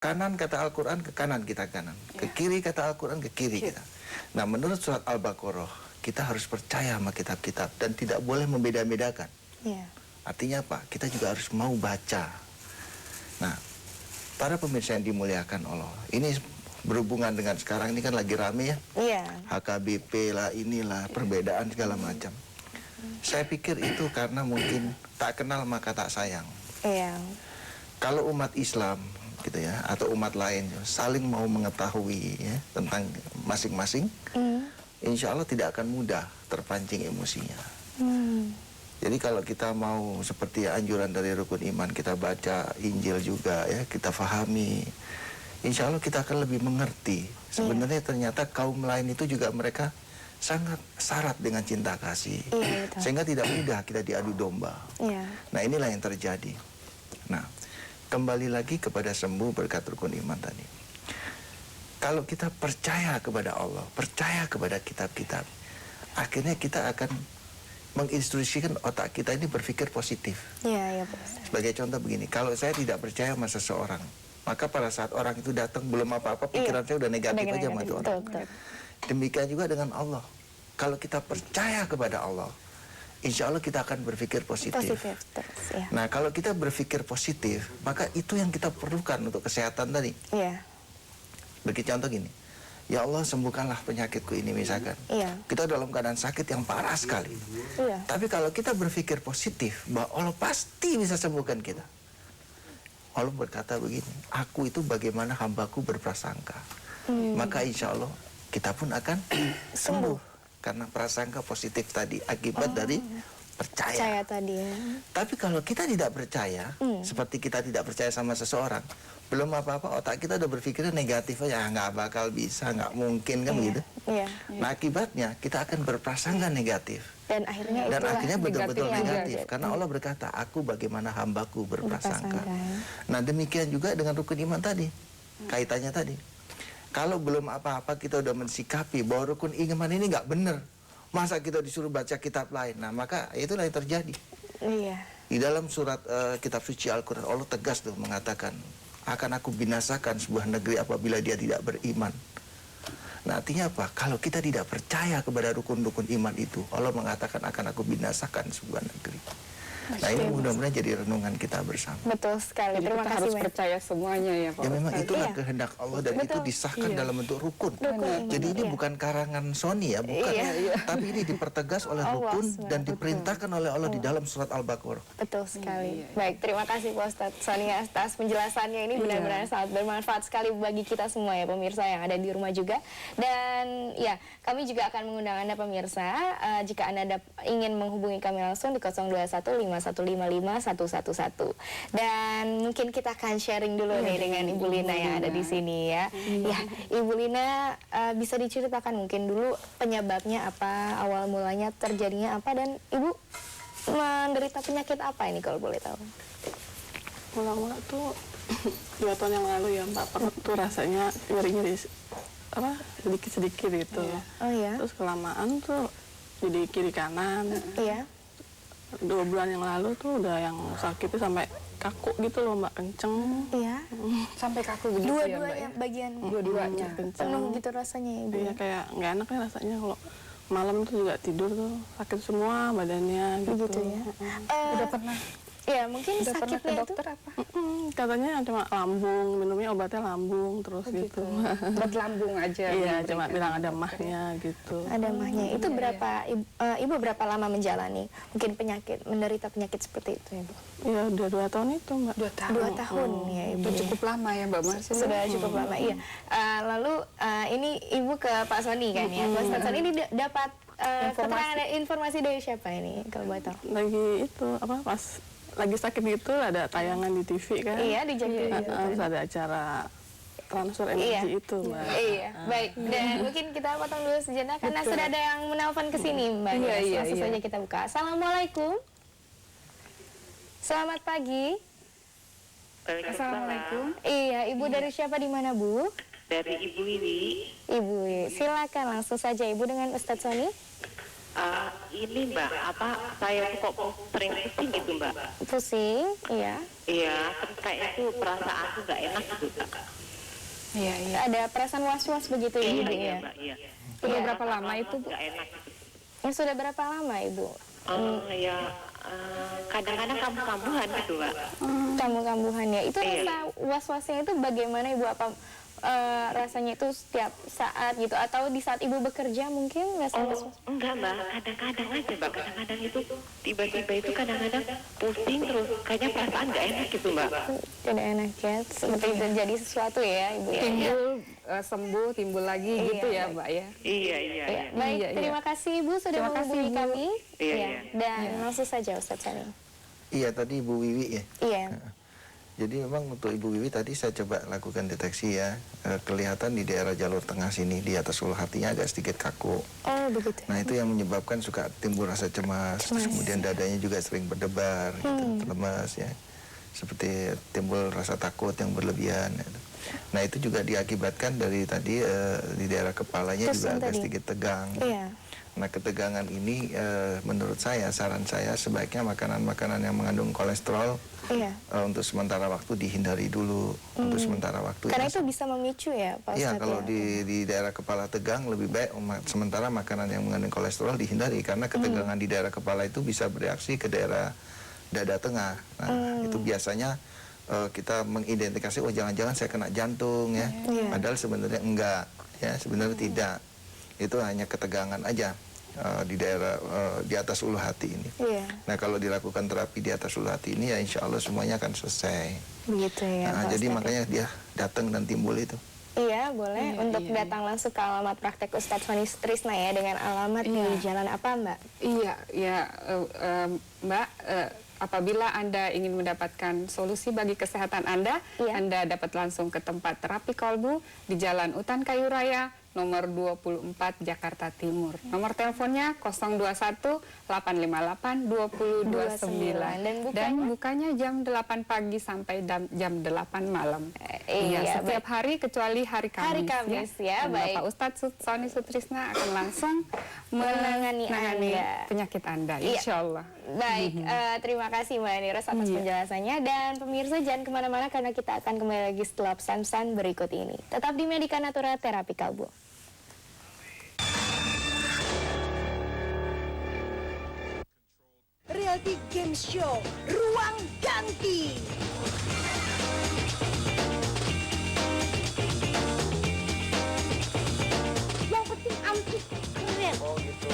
kanan kata Al-Quran, ke kanan kita kanan. Ke kiri kata Al-Quran, ke kiri kita. Nah, menurut surat Al-Baqarah, kita harus percaya sama kitab-kitab dan tidak boleh membeda-bedakan. Artinya apa? Kita juga harus mau baca. Nah, para pemirsa yang dimuliakan Allah, ini berhubungan dengan sekarang ini kan lagi rame ya. HKBP lah, inilah, perbedaan segala macam. Saya pikir itu karena mungkin tak kenal maka tak sayang. Kalau umat Islam gitu ya, atau umat lain saling mau mengetahui ya, tentang masing-masing, insya Allah tidak akan mudah terpancing emosinya. Jadi kalau kita mau seperti anjuran dari rukun iman, kita baca Injil juga ya, kita fahami, insya Allah kita akan lebih mengerti. Sebenarnya ternyata kaum lain itu juga mereka sangat syarat dengan cinta kasih, sehingga tidak mudah kita diadu domba. Nah, inilah yang terjadi. Nah, kembali lagi kepada sembuh berkat rukun iman tadi. Kalau kita percaya kepada Allah, percaya kepada kitab-kitab, akhirnya kita akan menginstruksikan otak kita ini berpikir positif. Sebagai contoh begini, kalau saya tidak percaya sama seseorang, maka pada saat orang itu datang belum apa-apa, pikiran saya udah negatif aja sama itu orang. Demikian juga dengan Allah. Kalau kita percaya kepada Allah, insya Allah kita akan berpikir positif. Nah, kalau kita berpikir positif, maka itu yang kita perlukan untuk kesehatan tadi. Bagi contoh gini, ya Allah sembuhkanlah penyakitku ini misalkan. Kita dalam keadaan sakit yang parah sekali. Tapi kalau kita berpikir positif, bahwa Allah pasti bisa sembuhkan kita. Allah berkata begini, aku itu bagaimana hambaku berprasangka. Maka insya Allah kita pun akan sembuh. Karena prasangka positif tadi, akibat dari percaya tadi ya. Tapi kalau kita tidak percaya, seperti kita tidak percaya sama seseorang, belum apa-apa otak kita udah berpikirnya negatif aja, nggak bakal bisa, nggak mungkin kan gitu. Nah, akibatnya kita akan berprasangka negatif. Dan akhirnya betul-betul negatif. Karena Allah berkata, aku bagaimana hambaku berprasangka. Nah, demikian juga dengan rukun iman tadi. Kaitannya tadi. Kalau belum apa-apa kita udah mensikapi bahwa rukun iman ini nggak benar, masa kita disuruh baca kitab lain. Nah, maka itulah yang terjadi. Di dalam surat kitab suci Al-Quran, Allah tegas tuh mengatakan, akan aku binasakan sebuah negeri apabila dia tidak beriman. Nah, artinya apa? Kalau kita tidak percaya kepada rukun-rukun iman itu, Allah mengatakan akan aku binasakan sebuah negeri. Nah, ini mudah-mudahan jadi renungan kita bersama. Betul sekali. Jadi Terima kita kasih harus percaya semuanya ya Pak. Ya memang itulah kehendak Allah dan itu disahkan dalam bentuk rukun. Jadi ini bukan karangan Sony ya, bukan. Tapi ini dipertegas oleh rukun dan diperintahkan oleh Allah di dalam surat Al-Baqarah. Betul sekali. Baik, terima kasih Pak Ustadz Sony atas penjelasannya, ini benar-benar sangat bermanfaat sekali bagi kita semua ya pemirsa yang ada di rumah juga. Dan ya, kami juga akan mengundang Anda pemirsa, jika Anda ingin menghubungi kami langsung di 02151555111. Dan mungkin kita akan sharing dulu nih dengan Ibu Lina yang ada di sini ya. Ya, Ibu Lina, bisa diceritakan mungkin dulu penyebabnya apa, awal mulanya terjadinya apa, dan Ibu menderita penyakit apa ini kalau boleh tahu? Mula-mula tuh 2 tahun yang lalu ya Mbak, perut tuh rasanya nyeri-nyeri apa sedikit-sedikit gitu. Terus kelamaan tuh jadi kiri kanan. 2 bulan yang lalu tuh udah yang sakitnya sampai kaku gitu loh Mbak, kenceng. Sampai kaku begitu ya Mbak ya? Bagian dua-duanya penuh gitu rasanya ya Ibu? Iya, kayak nggak enak ya rasanya kalau malam tuh juga tidur tuh sakit semua badannya gitu. Begitu ya? Udah pernah? Ya, mungkin Udah pernah ke dokter apa? Katanya cuma lambung, minumnya obatnya lambung terus gitu. Obat lambung aja. Iya, cuma bilang ada mahnya gitu. Ada mahnya. Itu berapa, Ibu berapa lama menjalani mungkin menderita penyakit seperti itu Ibu? Iya, udah 2 tahun itu Mbak. 2 tahun ya Ibu. Cukup lama ya Mbak Mas. Sudah cukup lama, iya. Lalu ini Ibu ke Pak Sony kan ya. Pak Sony ini dapat informasi dari siapa ini kalau boleh tahu? Lagi itu apa, pas lagi sakit gitu ada tayangan di TV kan. Iya, di Jakarta. Terus ada acara transfer energi itu Mbak. Baik. Dan mungkin kita potong dulu sejenak karena sudah ada yang menelpon ke sini Mbak. Langsung saja kita buka. Assalamualaikum. Selamat pagi. Assalamualaikum. Iya, Ibu dari siapa, di mana Bu? Dari Ibu Wiwi. Ibu Wiwi, silakan langsung saja Ibu dengan Ustadz Sony. Ini Mbak, saya tuh kok sering pusing gitu Mbak. Pusing, iya. Iya, kayaknya tuh perasaan tuh nggak enak gitu Mbak. Iya. Ada perasaan was-was begitu ya Ibu ya? Mbak, iya. Sudah berapa lama itu Bu? Nggak enak gitu. Sudah berapa lama Ibu? Ya, kadang-kadang kambuh-kambuhan gitu Mbak. Kambuh-kambuhan ya. Itu Iya. rasa was-wasnya itu bagaimana Ibu? Apa rasanya itu setiap saat gitu? Atau di saat Ibu bekerja mungkin rasa was-was? Enggak Mbak, kadang-kadang aja Mbak. Kadang-kadang itu tiba-tiba itu kadang-kadang pusing terus. Kayaknya perasaan nggak enak gitu Mbak. Tidak enak ya, seperti terjadi sesuatu ya Ibu ya. Timbul, sembuh, timbul lagi gitu ya Mbak ya? Iya. Ya, baik, Iya. terima kasih Ibu sudah Terima kasih, menghubungi Ibu. kami. Iya. Dan langsung saja Ustadz Salim. Iya, tadi Ibu Wiwi ya. Iya. Jadi memang untuk Ibu Wiwi tadi saya coba lakukan deteksi ya. Kelihatan di daerah jalur tengah sini, di atas ulu hatinya agak sedikit kaku. Oh begitu. Nah itu yang menyebabkan suka timbul rasa cemas, terus kemudian dadanya juga sering berdebar, gitu, lemas ya. Seperti timbul rasa takut yang berlebihan. Gitu. Nah itu juga diakibatkan dari tadi di daerah kepalanya Terus juga yang agak tadi? sedikit tegang. Iya. Nah ketegangan ini menurut saya, saran saya sebaiknya makanan-makanan yang mengandung kolesterol Iya. untuk sementara waktu dihindari dulu, untuk sementara waktu. Karena ya. itu bisa memicu ya Pak Iya, Ustadz kalau ya? di daerah kepala tegang lebih baik sementara makanan yang mengandung kolesterol dihindari karena ketegangan di daerah kepala itu bisa bereaksi ke daerah dada tengah. Nah, itu biasanya kita mengidentifikasi oh jangan-jangan saya kena jantung ya. Iya. Padahal sebenarnya enggak ya, sebenarnya tidak. Itu hanya ketegangan aja di daerah di atas ulu hati ini. Iya. Nah, kalau dilakukan terapi di atas ulu hati ini ya insya Allah semuanya akan selesai. Begitu ya Nah, Pak jadi Ustadz. makanya dia datang dan timbul itu. Iya, boleh untuk datang langsung ke alamat praktek Ustadz Soni Sutrisna ya, dengan alamat di jalan apa Mbak? Iya, ya Mbak, apabila Anda ingin mendapatkan solusi bagi kesehatan Anda, Iya. Anda dapat langsung ke tempat terapi kolbu di Jalan Utan Kayu Raya, nomor 24 Jakarta Timur. Nomor teleponnya 021 858 2029 dan bukanya jam 8 pagi sampai jam 8 malam. Iya, setiap hari kecuali hari Kamis. Hari Kamis ya, Dan baik. Bapak Ustadz Soni Sutrisna akan langsung Menangani Anda. penyakit Anda, Iya. insya Allah. Baik, terima kasih Mbak Niros atas penjelasannya. Dan pemirsa jangan kemana-mana karena kita akan kembali lagi setelah pesan-pesan berikut ini. Tetap di Medika Natura Terapi Kalbu. Reality Game Show Ruang Ganti. Yang penting anti keren. Oh gitu.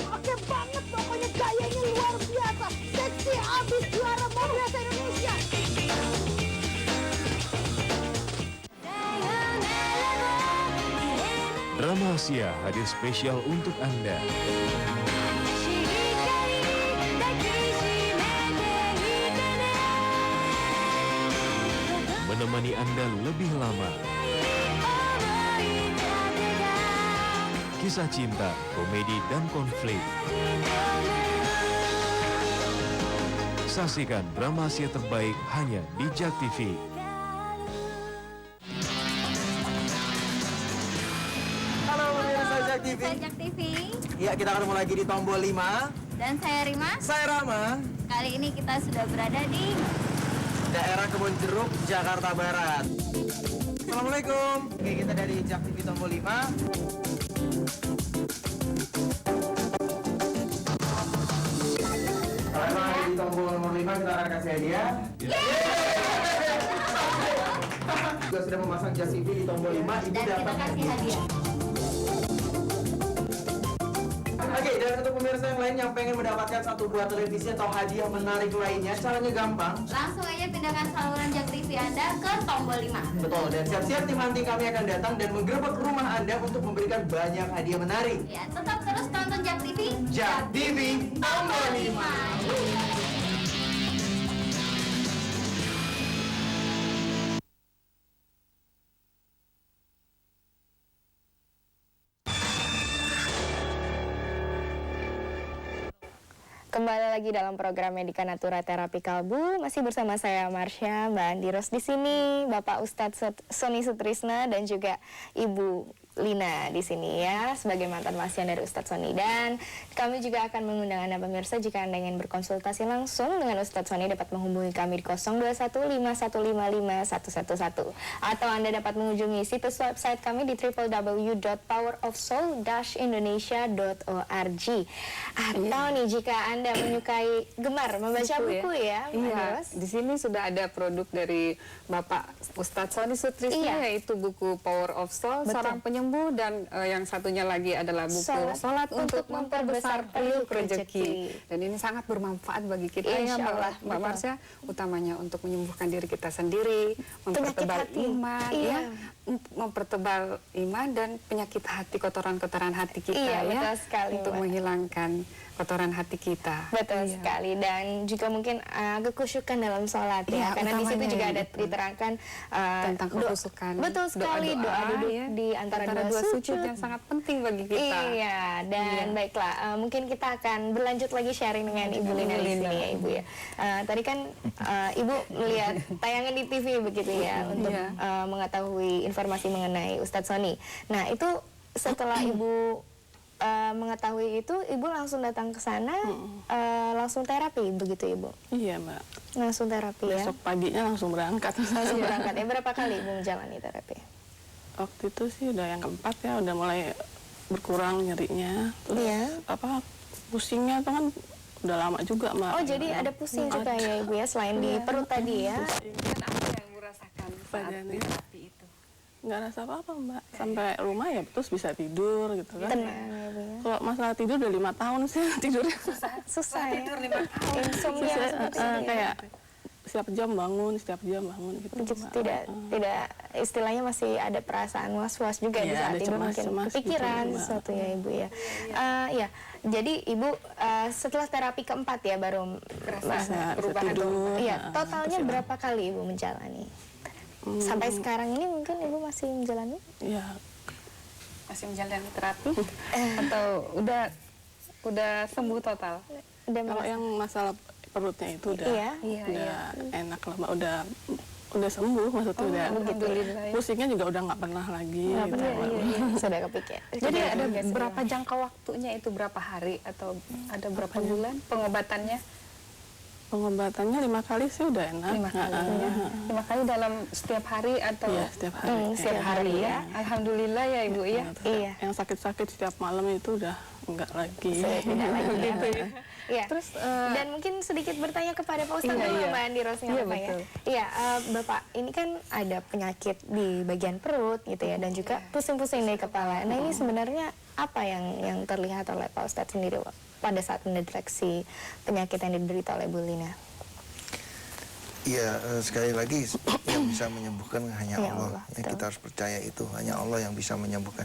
Oke banget pokoknya gayanya luar biasa. Seksi abis juara mobil Indonesia. Drama Asia hadir spesial untuk Anda. Menemani Anda lebih lama. Kisah cinta, komedi, dan konflik. Saksikan drama Asia terbaik hanya di JAK TV. Halo pemirsa JAK TV. Jak TV Ya, kita ketemu lagi di tombol 5. dan saya Rima. Saya Rama, Kali ini kita sudah berada di daerah Kebon Jeruk, Jakarta Barat. Assalamualaikum. Oke, kita dari JAK TV tombol 5. Karena di tombol nomor 5 kita akan kasih hadiah. Juga sudah memasang JAK TV di tombol 5. Ibu dan kita dapat kasih hadiah. Oke, dan untuk pemirsa yang lain yang pengen mendapatkan satu buah televisi atau hadiah menarik lainnya, caranya gampang. Langsung aja pindahkan saluran Jak TV Anda ke tombol 5. Betul, dan siap-siap tim hunting kami akan datang dan menggerebek rumah Anda untuk memberikan banyak hadiah menarik. Ya, tetap terus tonton Jak TV. JAK TV tombol 5. Kembali lagi dalam program Medika Natura Terapi Kalbu, masih bersama saya Marsha, Mbak Andiros di sini, Bapak Ustadz Sony Sutrisna dan juga Ibu Lina di sini ya, sebagai mantan pasien dari Ustadz Sony. Dan kami juga akan mengundang Anda pemirsa jika Anda ingin berkonsultasi langsung dengan Ustadz Sony dapat menghubungi kami di 0215155111 atau Anda dapat mengunjungi situs website kami di www.powerofsoul-indonesia.org. Atau nih jika Anda menyukai gemar membaca buku ya, Iya, di sini sudah ada produk dari Bapak Ustadz Sony Sutrisna, yaitu buku Power of Soul, seorang penyembuh, dan yang satunya lagi adalah buku Salat untuk Memperbesar Periuk Rezeki. Dan ini sangat bermanfaat bagi kita ya Mbak Marsha, utamanya untuk menyembuhkan diri kita sendiri, mempertebal iman, ya, mempertebal iman dan penyakit hati, kotoran-kotoran hati kita betul sekali, untuk menghilangkan kotoran hati kita. Betul sekali, dan juga mungkin kekusyukan dalam sholat ya, karena di situ juga ada diterangkan tentang kekusyukan. Betul sekali, doa duduk di antara dua sujud yang sangat penting bagi kita. Iya, dan baiklah, mungkin kita akan berlanjut lagi sharing dengan Ibu Lina di sini ya Ibu ya. Tadi kan Ibu melihat tayangan di TV begitu ya untuk mengetahui informasi mengenai Ustadz Sony. Nah itu setelah Ibu mengetahui itu, Ibu langsung datang ke sana, langsung terapi begitu Ibu? Iya Mbak. Langsung terapi ya? Besok paginya langsung berangkat. Langsung berangkat ya? Berapa kali Ibu menjalani terapi? Waktu itu sih udah yang keempat ya, udah mulai berkurang nyerinya. Terus pusingnya tuh kan udah lama juga Mbak. Oh jadi ada pusing juga ya Ibu ya, selain di perut tadi ya? Dan apa yang Ibu rasakan saat terapi itu? Nggak rasa apa-apa Mbak, sampai rumah ya terus bisa tidur gitu kan. Tenang ya Bu ya. Kalau masalah tidur udah 5 tahun sih tidurnya. Susah ya? Tidur 5 tahun. Insomnia kayak setiap jam bangun gitu. Tidak istilahnya masih ada perasaan was-was juga di saat Ibu mungkin kepikiran gitu, sesuatu ya Ibu ya. Ya, jadi Ibu setelah terapi keempat ya baru perubahan tidur. Iya, totalnya berapa kali Ibu menjalani? Sampai sekarang ini mungkin Ibu masih menjalani? Iya. Masih menjalani terapi atau udah sembuh total? Kalau yang masalah perutnya itu udah enak lah Mbak, udah sembuh maksudnya, pusingnya juga udah nggak pernah lagi. Sudah kepikir. Jadi ada berapa jangka waktunya itu, berapa hari atau ada berapa bulan pengobatannya? Pengobatannya 5 kali sih udah enak. 5 kali dalam setiap hari atau? Iya, setiap hari. Setiap hari ya. Alhamdulillah ya Ibu ya. Iya. Yang sakit-sakit setiap malam itu udah enggak lagi. Tidak lagi gitu ya. Iya. Terus dan mungkin sedikit bertanya kepada Pak Ustadz dulu Mbak Andiros ya. Iya, Bapak ini kan ada penyakit di bagian perut gitu ya, dan juga pusing-pusing di kepala. Nah ini sebenarnya apa yang terlihat oleh Pak Ustadz sendiri pada saat mendeteksi penyakit yang diderita oleh Bu Lina? Iya, sekali lagi yang bisa menyembuhkan hanya Allah. Kita harus percaya itu, hanya Allah yang bisa menyembuhkan.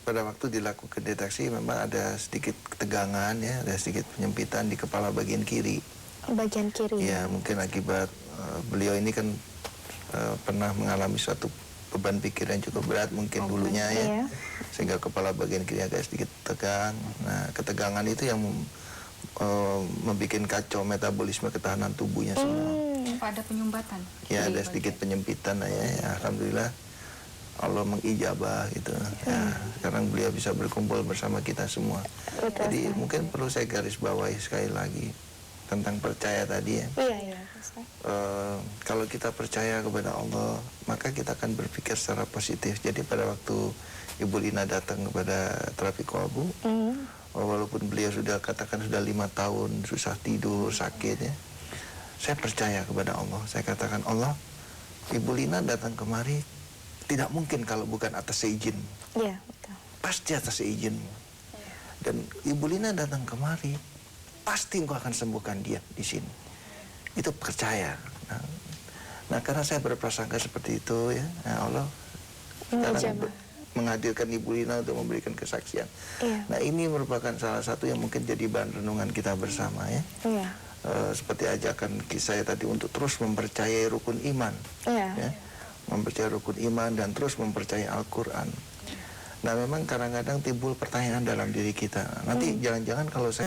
Pada waktu dilakukan deteksi memang ada sedikit ketegangan ya, ada sedikit penyempitan di kepala bagian kiri. Bagian kiri? Ya, mungkin akibat beliau ini kan pernah mengalami suatu beban pikir yang cukup berat mungkin dulunya ya, sehingga kepala bagian kiri agak sedikit tegang. Nah, ketegangan itu yang membuat kacau metabolisme ketahanan tubuhnya semua. Ada penyumbatan? Ya, ada sedikit penyempitan ya. Alhamdulillah Allah mengijabah gitu. Ya, sekarang beliau bisa berkumpul bersama kita semua. Jadi mungkin perlu saya garis bawahi sekali lagi tentang percaya tadi ya. Kalau kita percaya kepada Allah, maka kita akan berpikir secara positif. Jadi pada waktu Ibu Lina datang kepada terapi kolbu, walaupun beliau sudah katakan sudah 5 tahun susah tidur, sakit ya, saya percaya kepada Allah. Saya katakan, Allah, Ibu Lina datang kemari tidak mungkin kalau bukan atas seizin. Iya, betul. Pasti atas seizin-Mu. Dan Ibu Lina datang kemari, pasti Engkau akan sembuhkan dia di sini. Itu percaya. Nah, karena saya berprasangka seperti itu ya, Allah sekarang menghadirkan Ibu Lina untuk memberikan kesaksian. Nah, ini merupakan salah satu yang mungkin jadi bahan renungan kita bersama ya. Seperti ajakan saya tadi untuk terus mempercayai rukun iman. Ya. Mempercayai rukun iman dan terus mempercayai Al-Quran. Nah memang kadang-kadang timbul pertanyaan dalam diri kita. Nanti jangan-jangan kalau saya